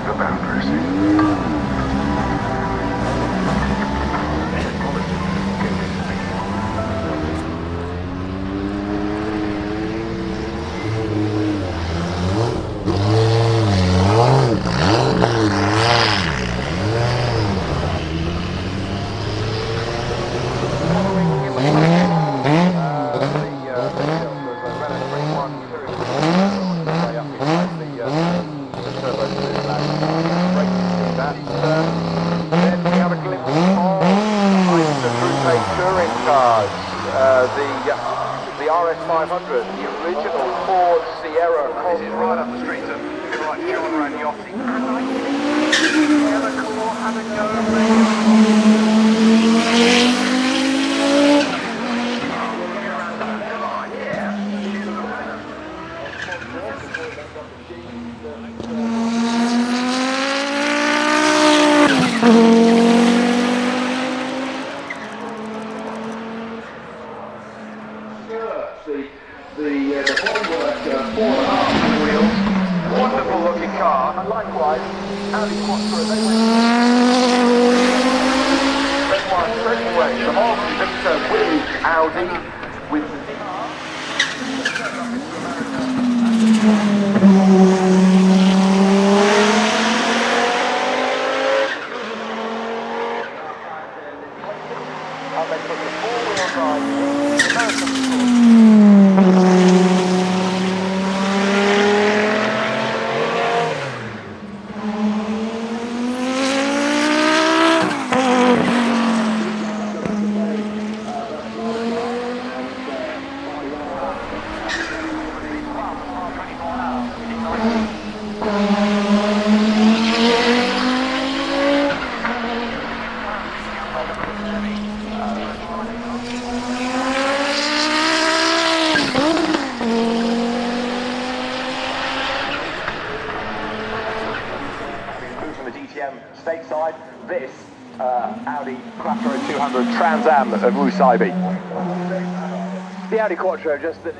the boundaries. Then we have a glimpse of touring cars, the RS500, the original Ford Sierra. This is right up the street of people like John Ragnotti. Have a go. The bodywork, 4.5 wheels, wonderful looking car, and likewise, Audi Quattro, they won straight away, the whole Victor with Audi, with and they put the four-wheel drive stateside, this Audi Quattro 200 Trans Am of Rusaibi. The Audi Quattro, just that.